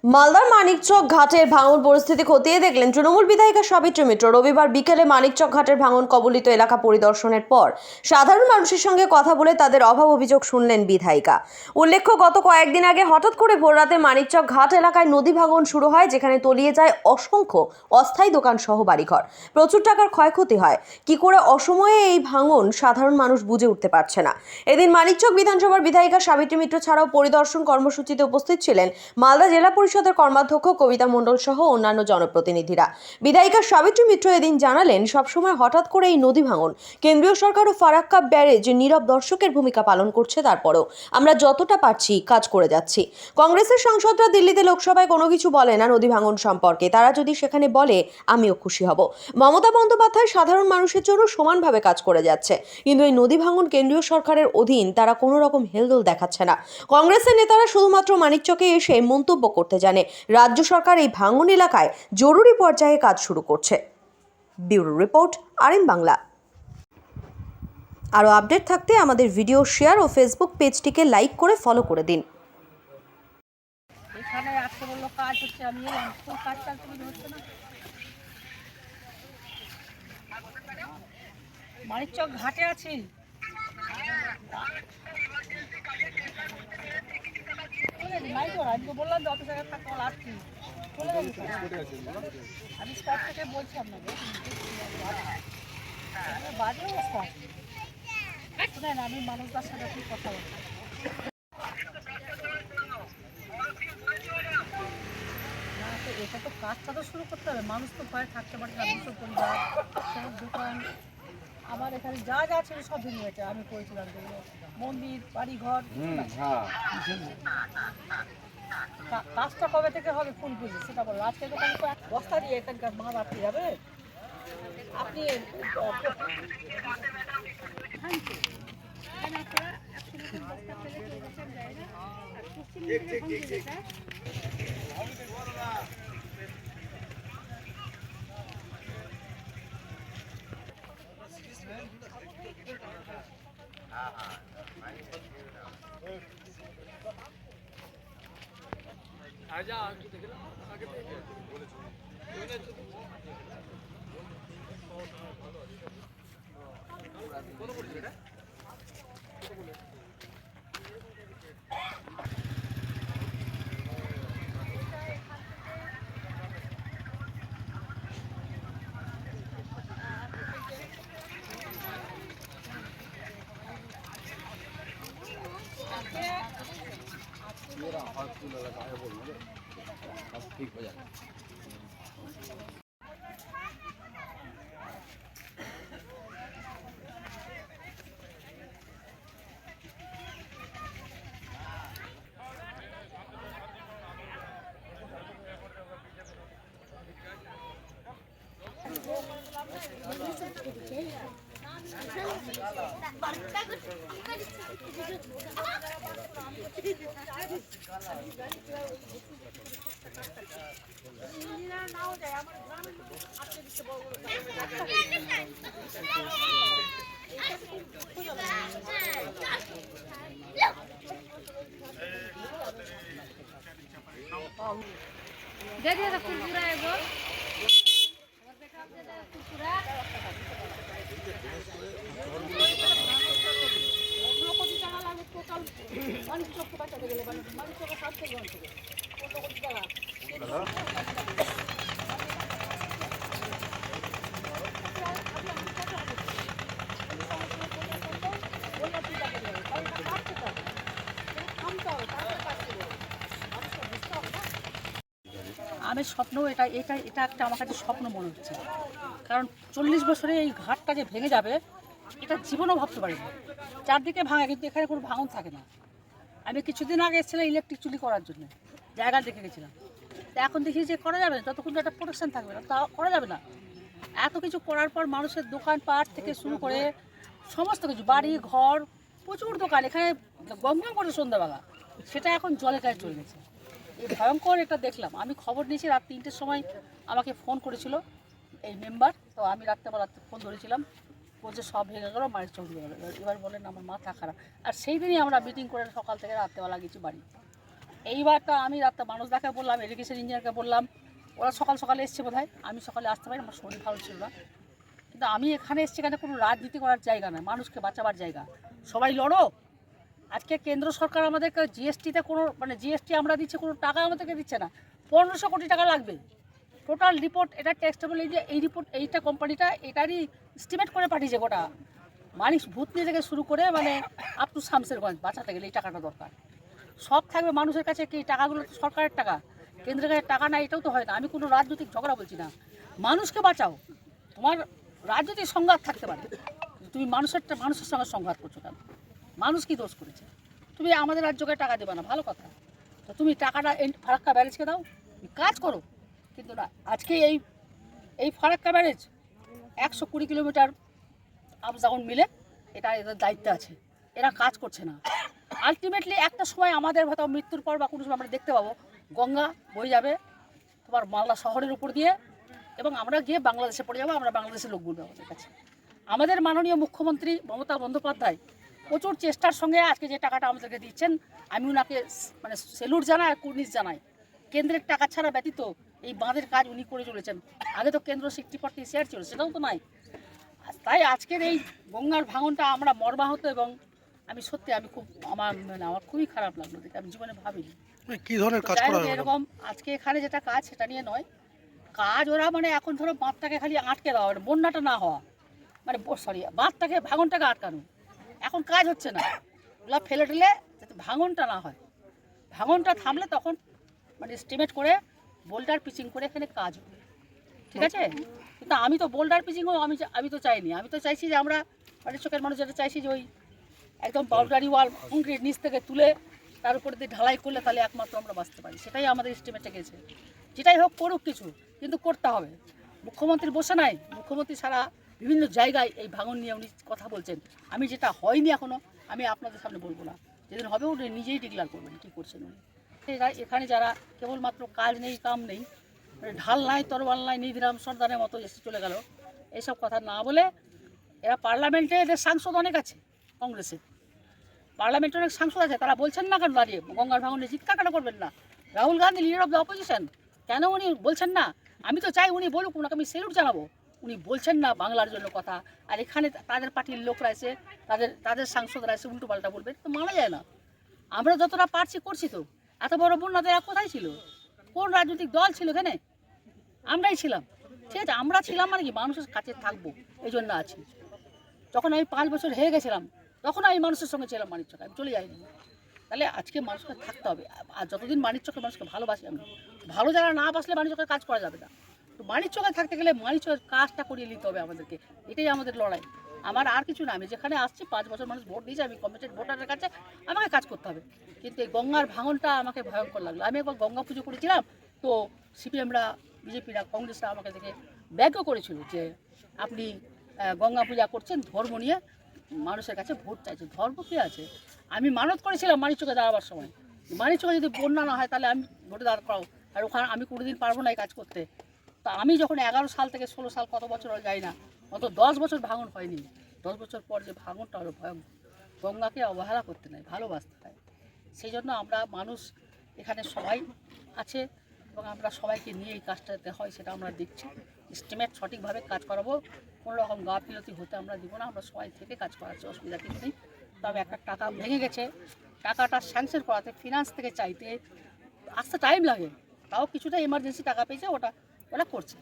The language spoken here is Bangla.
মালদার মানিকচক ঘাটের ভাঙন পরিস্থিতি খতিয়ে দেখলেন তৃণমূল বিধায়িকা সাবিত্রী মিত্র। রবিবার বিকেলে মানিকচক ঘাটের ভাঙন কবলিত এলাকা পরিদর্শনের পর সাধারণ মানুষের সঙ্গে কথা বলে তাদের অভাব অভিযোগ শুনলেন বিধায়িকা। উল্লেখ্য, গত কয়েকদিন আগে হঠাৎ করে ভোররাতে মানিকচক ঘাট এলাকায় নদী ভাঙন শুরু হয়, যেখানে তলিয়ে যায় অসংখ্য অস্থায়ী দোকান সহ বাড়িঘর। প্রচুর টাকার ক্ষয়ক্ষতি হয়। কি করে অসময়ে এই ভাঙন সাধারণ মানুষ বুঝে উঠতে পারছে না। এদিন মানিকচক বিধানসভার বিধায়িকা সাবিত্রী মিত্র ছাড়াও পরিদর্শন কর্মসূচিতে উপস্থিত ছিলেন মালদা জেলা পরিষদের কর্মাধ্যক্ষ কবিতা মণ্ডল সহ অন্যান্য জনপ্রতিনিধিরা। বিধায়িকা সাবিত্রী মিত্র এদিন জানালেন, সবসময় হঠাৎ করে এই নদী ভাঙন কেন্দ্রীয় সরকার ও ফারাক্কা ব্যারেজ নীরব দর্শকের ভূমিকা পালন করছে। তারপরেও আমরা যতটা পারছি কাজ করে যাচ্ছি। কংগ্রেসের সাংসদরা দিল্লিতে লোকসভায় কোনো কিছু বলে না নদী ভাঙন সম্পর্কে, তারা যদি সেখানে বলে আমিও খুশি হব। মমতা বন্দ্যোপাধ্যায় সাধারণ মানুষের জন্য সমানভাবে কাজ করে যাচ্ছে, কিন্তু এই নদী ভাঙন কেন্দ্রীয় সরকারের অধীন, তারা কোনো রকম হেলদোল দেখাচ্ছে না। কংগ্রেসের নেতারা শুধুমাত্র মানিকচকে এসে মন্তব্য করতে জানে। রাজ্য সরকার এই ভাঙন এলাকায় জরুরি পর্যায়ে কাজ শুরু করছে। Bureau report, R Bangla. আরও আপডেট থাকতে আমাদের ভিডিও শেয়ার ও ফেসবুক পেজটিকে লাইক করে ফলো করে দিন। এখানে আসতে বললো কাজ হচ্ছে, আমি এলাম, কোন কাজ চালতে হচ্ছে না। মানিকচক ঘাটে আছি। আমি তো বললাম যত জায়গায় থাকতে আসছি, আমি স্টাফ থেকে বলছি আপনাকে বাজে অবস্থা। শুনেন, আমি মানুষদের সাথে কি কথা বলছি। এটা তো কাজটা তো শুরু করতে হবে, মানুষ তো ভয়ে থাকতে পারে না। দুশো পরিবার, সব দোকান, আমার এখানে যা যা ছিল সব ভেঙে গেছে। আমি করেছিলাম মন্দির, বাড়ি ঘর। কাজটা কবে থেকে হবে ফুল পুজো সেটা বলো। আজকে তো বস্তা দিয়ে এখানকার মা বাড়তে যাবে। আপনি आजा आगे देख लो आगे देख কত পড়ছে এটা मेरा हाथ फूल लगा है बोल दो अब ठीक हो जाएगा। दे दिया था कुरकुरा एगो देखा दे दे कुरकुरा ওগুলো কত টাকা লাগে টোটাল অনেক চোখ বাঁচাতে গেলে মানে মানুষ চোখে 7 থেকে অনেক কত কত টাকা আমি স্বপ্ন এটা এটা এটা একটা আমার কাছে স্বপ্ন মনে হচ্ছে। কারণ 40 বছরে এই ঘাটটা যে ভেঙে যাবে এটা জীবনও ভাবতে পারি না। চারদিকে ভাঙা, কিন্তু এখানে কোনো ভাঙন থাকে না। আমি কিছুদিন আগে এসেছিলাম ইলেকট্রিক চুলি করার জন্য, জায়গা দেখে গেছিলাম। তো এখন দেখি যে করা যাবে না, যতক্ষণ একটা প্রোটেকশন থাকবে না তা করা যাবে না। এত কিছু করার পর মানুষের দোকানপাট থেকে শুরু করে সমস্ত কিছু, বাড়ি ঘর, প্রচুর দোকান এখানে গম গম করে সন্ধ্যাবেলা, সেটা এখন জলের গায়ে চলে গেছে। এই ভয়ঙ্কর এটা দেখলাম। আমি খবর নিয়েছি রাত 3টের সময় আমাকে ফোন করেছিল এই মেম্বার, তো আমি রাত্রেবেলা ফোন ধরেছিলাম, বলছে সব ভেঙে গেলো, মায়ের চোখ দিয়ে গেলো। এবার বলেন আমার মাথা খারাপ। আর সেই দিনই আমরা মিটিং করে সকাল থেকে রাত্রেবেলা গেছি বাড়ি। এইবারটা আমি রাত্রে মানুষদাকে বললাম, ইরিগেশন ইঞ্জিনিয়ারকে বললাম, ওরা সকাল সকালে এসছে বোধহয়, আমি সকালে আসতে পারি, আমার শরীর ভালো ছিল না। কিন্তু আমি এখানে এসছি, এখানে কোনো রাজনীতি করার জায়গা নয়, মানুষকে বাঁচাবার জায়গা। সবাই লড়ো। আজকে কেন্দ্র সরকার আমাদেরকে জিএসটিতে কোনো জিএসটি আমরা দিচ্ছি, কোনো টাকা আমাদেরকে দিচ্ছে না। 1500 কোটি টাকা লাগবে টোটাল রিপোর্ট। এটা ট্যাক্সটেবল এই রিপোর্ট, এইটা কোম্পানিটা এটারই এস্টিমেট করে পাঠিয়েছে গোটা মানিক ভূতনি থেকে শুরু করে আপ টু শামসেরগঞ্জ বাঁচাতে গেলে এই টাকাটা দরকার। সব থাকবে মানুষের কাছে, কি টাকাগুলো তো সরকারের টাকা, কেন্দ্রের কাছে টাকা না, এটাও তো হয় না। আমি কোনো রাজনৈতিক ঝগড়া বলছি না, মানুষকে বাঁচাও। তোমার রাজনৈতিক সংঘাত থাকতে পারে, তুমি মানুষের সঙ্গে সংঘাত করছো কেন? মানুষ কি দোষ করেছে? তুমি আমাদের রাজ্যকে টাকা দেবে না, ভালো কথা, তো তুমি টাকাটা ফারাক্কা ব্যারেজকে দাও, কাজ করো। কিন্তু না, আজকে এই Farakka barrage 120 kilometre up down মিলে এটা এদের দায়িত্ব আছে, এরা কাজ করছে না। আলটিমেটলি একটা সময় আমাদের হয়তো মৃত্যুর পর বা কোনো সময় আমরা দেখতে পাবো গঙ্গা বয়ে যাবে তোমার মালদা শহরের উপর দিয়ে, এবং আমরা গিয়ে বাংলাদেশে পড়ে যাবো, আমরা বাংলাদেশের লোক বলবো আমাদের কাছে। আমাদের মাননীয় মুখ্যমন্ত্রী মমতা বন্দ্যোপাধ্যায় প্রচুর চেষ্টার সঙ্গে আজকে যে টাকাটা আমাদেরকে দিচ্ছেন, আমি ওনাকে সেলুট জানাই আর কুর্নিশ জানাই। কেন্দ্রের টাকা ছাড়া ব্যতীত এই বাঁধের কাজ উনি করে চলেছেন। আগে তো কেন্দ্র 60% শেয়ার ছিল, সেটাও তো নাই। তাই আজকের এই গঙ্গার ভাঙনটা আমরা মর্মাহত, এবং আমি সত্যি আমার খুবই খারাপ লাগলো দেখে, আমি জীবনে ভাবিনি। কি ধরনের কাজ করা হবে? এরকম আজকে এখানে যেটা কাজ সেটা নিয়ে নয়, কাজ ওরা এখন ধরো বাঁধটাকে খালি আটকে দেওয়া, বন্যাটা না হওয়া, বাঁধটাকে ভাঙনটাকে আটকানো। এখন কাজ হচ্ছে না, ওগুলো ফেলে ঠেলে যাতে ভাঙনটা না হয়। ভাঙনটা থামলে তখন এস্টিমেট করে বোল্ডার পিচিং করে এখানে কাজ হবে, ঠিক আছে? কিন্তু আমি তো বোল্ডার পিচিংও আমি তো চাইনি। আমি তো চাইছি যে আমরা চোখের মানুষ যেটা চাইছি যে ওই একদম বাউন্ডারি ওয়াল কংক্রিট নিচ থেকে তুলে তার উপরে দিয়ে ঢালাই করলে তাহলে একমাত্র আমরা বাঁচতে পারি। সেটাই আমাদের এস্টিমেটে গেছে। যেটাই হোক করুক কিছু, কিন্তু করতে হবে। মুখ্যমন্ত্রী বসে নাই, মুখ্যমন্ত্রী সারা বিভিন্ন জায়গায় এই ভাঙন নিয়ে উনি কথা বলছেন। আমি যেটা হয়নি এখনও, আমি আপনাদের সামনে বলবো না, যেদিন হবে উনি নিজেই ডিক্লার করবেন কী করছেন উনি। এখানে যারা কেবলমাত্র কাজ নেই কাম নেই, ঢাল নাই তরবাল নাই, নিধিরাম সর্দারের মতো এসে চলে গেল, এইসব কথা না বলে, এরা পার্লামেন্টে এদের সাংসদ অনেক আছে, কংগ্রেসের পার্লামেন্টে অনেক সাংসদ আছে, তারা বলছেন না কেন দাঁড়িয়ে গঙ্গার ভাঙনে চিৎকার কেন করবেন না? Rahul Gandhi leader of the opposition, কেন উনি বলছেন না? আমি তো চাই উনি বলুক, ওনাকে আমি সেলুট জানাবো। উনি বলছেন না বাংলার জন্য কথা, আর এখানে তাদের পার্টির লোকরা এসে তাদের সাংসদরা এসে উল্টো পাল্টা বলবে, তো মানা যায় না। আমরা যতটা পারছি করছি তো। এত বড় বন্যাতে এরা কোথায় ছিল? কোন রাজনৈতিক দল ছিল এখানে? আমরাই ছিলাম, ঠিক আছে? আমরা ছিলাম কি মানুষের কাছে থাকবো, এই জন্য আছি। যখন আমি 5 বছর হেরে গেছিলাম, তখন আমি মানুষের সঙ্গে ছিলাম মানিকচকে, আমি চলে যাইনি। তাহলে আজকে মানুষকে থাকতে হবে। আর যতদিন মানিকচকে মানুষকে ভালোবাসি আমি, ভালো যারা না বাসলে মানিকচকে কাজ করা যাবে না। তো মানিকচকে থাকতে গেলে মানিকচকের কাজটা করিয়ে নিতে হবে আমাদেরকে, এটাই আমাদের লড়াই। আমার আর কিছু না, আমি যেখানে আসছি 5 বছর মানুষ ভোট দিয়েছে, আমি কমিটেড ভোটারের কাছে, আমাকে কাজ করতে হবে। কিন্তু এই গঙ্গার ভাঙনটা আমাকে ভয়ঙ্কর লাগলো। আমি একবার গঙ্গা পুজো করেছিলাম, তো সিপিএমরা, বিজেপিরা, কংগ্রেসরা আমাকে দেখে ব্যঙ্গ করেছিল যে আপনি গঙ্গা পূজা করছেন, ধর্ম নিয়ে মানুষের কাছে ভোট চাইছেন। ধর্ম কী আছে? আমি মানত করেছিলাম মানিকচকে দাঁড়াবার সময়, মানিকচকে যদি বন্যা না হয় তাহলে আমি ভোটে দাঁড় করাও, আর ওখানে আমি কোনোদিন পারবো না এই কাজ করতে। তা আমি যখন 11 সাল থেকে 16 সাল, কত বছর যাই না, অত 10 বছর ভাঙন হয়নি। 10 বছর পর যে ভাঙনটা হলো ভয়ঙ্কর। গঙ্গাকে অবহেলা করতে নাই, ভালোবাসতে হয়। সেই জন্য আমরা মানুষ এখানে সবাই আছে, এবং আমরা সবাইকে নিয়ে এই কাজটাতে হয় সেটা আমরা দেখছি। এস্টিমেট সঠিকভাবে কাজ করাবো, কোনো রকম গাফিলতি হতে আমরা দিব না। আমরা সবাই থেকে কাজ করাচ্ছি, অসুবিধা কিছু নেই। তবে একটা টাকা ভেঙে গেছে, টাকাটা স্যাংশন করাতে ফিনান্স থেকে চাইতে আসতে টাইম লাগে, তাও কিছুটা এমার্জেন্সি টাকা পেয়েছে, ওটা করছে।